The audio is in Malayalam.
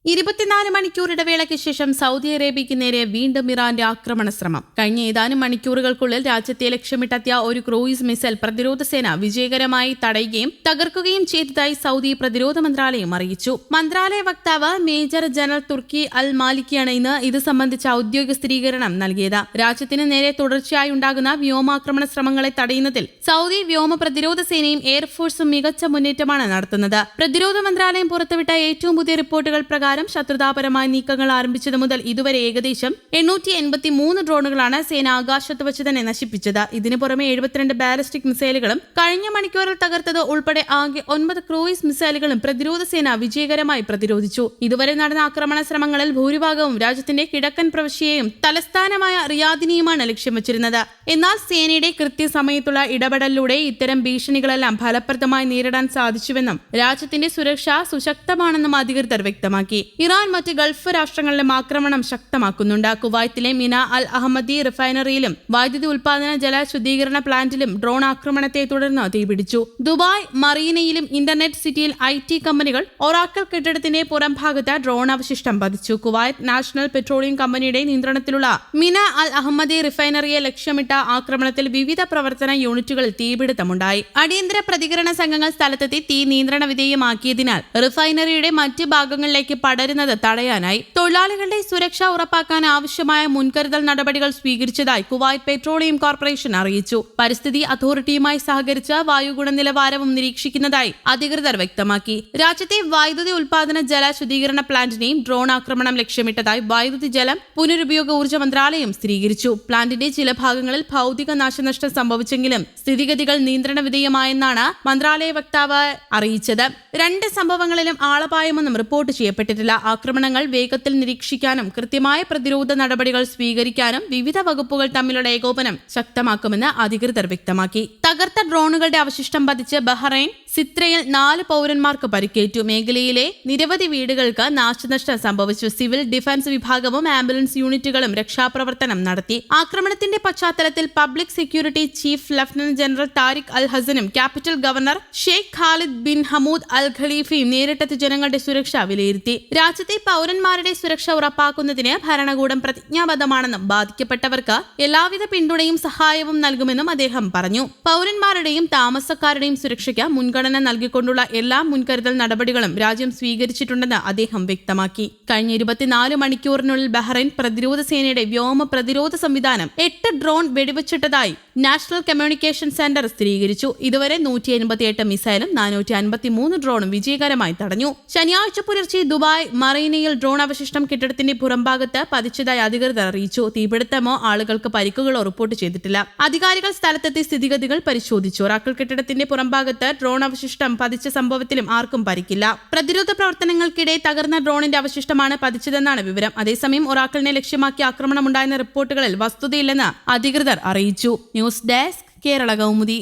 24 മണിക്കൂർ ഇടവേളയ്ക്ക് ശേഷം സൗദി അറേബ്യയ്ക്ക് നേരെ വീണ്ടും ഇറാന്റെ ആക്രമണ ശ്രമം. കഴിഞ്ഞ ഏതാനും മണിക്കൂറുകൾക്കുള്ളിൽ രാജ്യത്തെ ലക്ഷ്യമിട്ടെത്തിയ ഒരു ക്രൂയിസ് മിസൈൽ പ്രതിരോധ സേന വിജയകരമായി തടയുകയും തകർക്കുകയും ചെയ്തതായി സൗദി പ്രതിരോധ മന്ത്രാലയം അറിയിച്ചു. മന്ത്രാലയ വക്താവ് മേജർ ജനറൽ തുർക്കി അൽ മാലിക്കിയാണ് ഇന്ന് ഇത് സംബന്ധിച്ച ഔദ്യോഗിക സ്ഥിരീകരണം നൽകിയത്. രാജ്യത്തിന് നേരെ തുടർച്ചയായി ഉണ്ടാകുന്ന വ്യോമാക്രമണ ശ്രമങ്ങളെ തടയുന്നതിൽ സൗദി വ്യോമ പ്രതിരോധ സേനയും എയർഫോഴ്സും മികച്ച മുന്നേറ്റമാണ് നടത്തുന്നത്. പ്രതിരോധ മന്ത്രാലയം പുറത്തുവിട്ട ഏറ്റവും പുതിയ റിപ്പോർട്ടുകൾ പ്രകാരം ശത്രുതാപരമായ നീക്കങ്ങൾ ആരംഭിച്ചത് മുതൽ ഇതുവരെ ഏകദേശം 883 ഡ്രോണുകളാണ് സേന ആകാശത്ത് വെച്ച് തന്നെ നശിപ്പിച്ചത്. ഇതിനു പുറമെ 72 ബാലിസ്റ്റിക് മിസൈലുകളും കഴിഞ്ഞ മണിക്കൂറിൽ തകർത്തത് ഉൾപ്പെടെ ആകെ 9 ക്രൂയിസ് മിസൈലുകളും പ്രതിരോധ സേന വിജയകരമായി പ്രതിരോധിച്ചു. ഇതുവരെ നടന്ന ആക്രമണ ശ്രമങ്ങളിൽ ഭൂരിഭാഗവും രാജ്യത്തിന്റെ കിഴക്കൻ പ്രവിശ്യയെയും തലസ്ഥാനമായ റിയാദിനെയുമാണ് ലക്ഷ്യം വെച്ചിരുന്നത്. എന്നാൽ സേനയുടെ കൃത്യസമയത്തുള്ള ഇടപെടലിലൂടെ ഇത്തരം ഭീഷണികളെല്ലാം ഫലപ്രദമായി നേരിടാൻ സാധിച്ചുവെന്നും രാജ്യത്തിന്റെ സുരക്ഷ സുശക്തമാണെന്നും അധികൃതർ വ്യക്തമാക്കി. ഇറാൻ മറ്റ് ഗൾഫ് രാഷ്ട്രങ്ങളിലും ആക്രമണം ശക്തമാക്കുന്നുണ്ട്. കുവൈത്തിലെ മിന അൽ അഹമ്മദി റിഫൈനറിയിലും വൈദ്യുതി ഉൽപാദന ജല ശുദ്ധീകരണ പ്ലാന്റിലും ഡ്രോൺ ആക്രമണത്തെ തുടർന്ന് തീപിടിച്ചു. ദുബായ് മറീനയിലും ഇന്റർനെറ്റ് സിറ്റിയിൽ IT കമ്പനികൾ ഒറാക്കൽ കെട്ടിടത്തിന്റെ പുറംഭാഗത്ത് ഡ്രോൺ അവശിഷ്ടം പതിച്ചു. കുവൈത്ത് നാഷണൽ പെട്രോളിയം കമ്പനിയുടെ നിയന്ത്രണത്തിലുള്ള മിന അൽ അഹമ്മദി റിഫൈനറിയെ ലക്ഷ്യമിട്ട ആക്രമണത്തിൽ വിവിധ പ്രവർത്തന യൂണിറ്റുകളിൽ തീപിടുത്തമുണ്ടായി. അടിയന്തര പ്രതികരണ സംഘങ്ങൾ സ്ഥലത്തെത്തി തീ നിയന്ത്രണ വിധേയമാക്കിയതിനാൽ റിഫൈനറിയുടെ മറ്റ് ഭാഗങ്ങളിലേക്ക് പടരുന്നത് തടയാനായി. തൊഴിലാളികളുടെ സുരക്ഷ ഉറപ്പാക്കാൻ ആവശ്യമായ മുൻകരുതൽ നടപടികൾ സ്വീകരിച്ചതായി കുവൈത്ത് പെട്രോളിയം കോർപ്പറേഷൻ അറിയിച്ചു. പരിസ്ഥിതി അതോറിറ്റിയുമായി സഹകരിച്ച് വായു ഗുണനിലവാരവും നിരീക്ഷിക്കുന്നതായി അധികൃതർ വ്യക്തമാക്കി. രാജ്യത്തെ വൈദ്യുതി ഉൽപാദന ജല ശുദ്ധീകരണ പ്ലാന്റിനെയും ഡ്രോൺ ആക്രമണം ലക്ഷ്യമിട്ടതായി വൈദ്യുതി ജലം പുനരുപയോഗ ഊർജ്ജ മന്ത്രാലയം സ്ഥിരീകരിച്ചു. പ്ലാന്റിന്റെ ചില ഭാഗങ്ങളിൽ ഭൗതിക നാശനഷ്ടം സംഭവിച്ചെങ്കിലും സ്ഥിതിഗതികൾ നിയന്ത്രണ വിധേയമായെന്നാണ് മന്ത്രാലയ വക്താവ് അറിയിച്ചത്. 2 സംഭവങ്ങളിലും ആളപായമൊന്നും റിപ്പോർട്ട് ചെയ്യപ്പെട്ടിട്ടില്ല. ആക്രമണങ്ങൾ വേഗത്തിൽ നിരീക്ഷിക്കാനും കൃത്യമായ പ്രതിരോധ നടപടികൾ സ്വീകരിക്കാനും വിവിധ വകുപ്പുകൾ തമ്മിലുള്ള ഏകോപനം ശക്തമാക്കുമെന്ന് അധികൃതർ വ്യക്തമാക്കി. തകർത്ത ഡ്രോണുകളുടെ അവശിഷ്ടം പതിച്ച് ബഹ്റൈൻ സിത്രയിൽ 4 പൗരന്മാർക്ക് പരിക്കേറ്റു. മേഖലയിലെ നിരവധി വീടുകൾക്ക് നാശനഷ്ടം സംഭവിച്ചു. സിവിൽ ഡിഫൻസ് വിഭാഗവും ആംബുലൻസ് യൂണിറ്റുകളും രക്ഷാപ്രവർത്തനം നടത്തി. ആക്രമണത്തിന്റെ പശ്ചാത്തലത്തിൽ public security chief lieutenant general Tariq Al ഹസനും capital governor Sheikh Khalid bin Hamood Al ഖലീഫയും നേരിട്ടെത്തി ജനങ്ങളുടെ സുരക്ഷ വിലയിരുത്തി. രാജ്യത്തെ പൗരന്മാരുടെ സുരക്ഷ ഉറപ്പാക്കുന്നതിന് ഭരണകൂടം പ്രതിജ്ഞാബദ്ധമാണെന്നും ബാധിക്കപ്പെട്ടവർക്ക് എല്ലാവിധ പിന്തുണയും സഹായവും നൽകുമെന്നും അദ്ദേഹം പറഞ്ഞു. പൗരന്മാരുടെയും താമസക്കാരുടെയും സുരക്ഷയ്ക്ക് മുൻഗണന നൽകിക്കൊണ്ടുള്ള എല്ലാ മുൻകരുതൽ നടപടികളും രാജ്യം സ്വീകരിച്ചിട്ടുണ്ടെന്ന് അദ്ദേഹം വ്യക്തമാക്കി. കഴിഞ്ഞ 24 മണിക്കൂറിനുള്ളിൽ ബഹ്റൈൻ പ്രതിരോധ സേനയുടെ വ്യോമ പ്രതിരോധ സംവിധാനം 8 ഡ്രോൺ വെടിവെച്ചിട്ടതായി നാഷണൽ കമ്മ്യൂണിക്കേഷൻ സെന്റർ സ്ഥിരീകരിച്ചു. ഇതുവരെ 188 മിസൈലും 453 ഡ്രോണും വിജയകരമായി തടഞ്ഞു. ശനിയാഴ്ച പുലർച്ചെ ദുബായ് മറീനയിൽ ഡ്രോൺ അവശിഷ്ടം കെട്ടിടത്തിന്റെ പുറംഭാഗത്ത് പതിച്ചതായി അധികൃതർ അറിയിച്ചു. തീപിടുത്തമോ ആളുകൾക്ക് പരിക്കുകളോ റിപ്പോർട്ട് ചെയ്തിട്ടില്ല. അധികാരികൾ സ്ഥലത്തെത്തി സ്ഥിതിഗതികൾ പരിശോധിച്ചു. ഒറാക്കൽ കെട്ടിടത്തിന്റെ പുറംഭാഗത്ത് ഡ്രോൺ അവശിഷ്ടം പതിച്ച സംഭവത്തിലും ആർക്കും പരിക്കില്ല. പ്രതിരോധ പ്രവർത്തനങ്ങൾക്കിടെ തകർന്ന ഡ്രോണിന്റെ അവശിഷ്ടമാണ് പതിച്ചതെന്നാണ് വിവരം. അതേസമയം ഒറാക്കലിനെ ലക്ഷ്യമാക്കി ആക്രമണമുണ്ടായെന്ന റിപ്പോർട്ടുകളിൽ വസ്തുതയില്ലെന്ന് അധികൃതർ അറിയിച്ചു. News desk Kerala Kaumudi.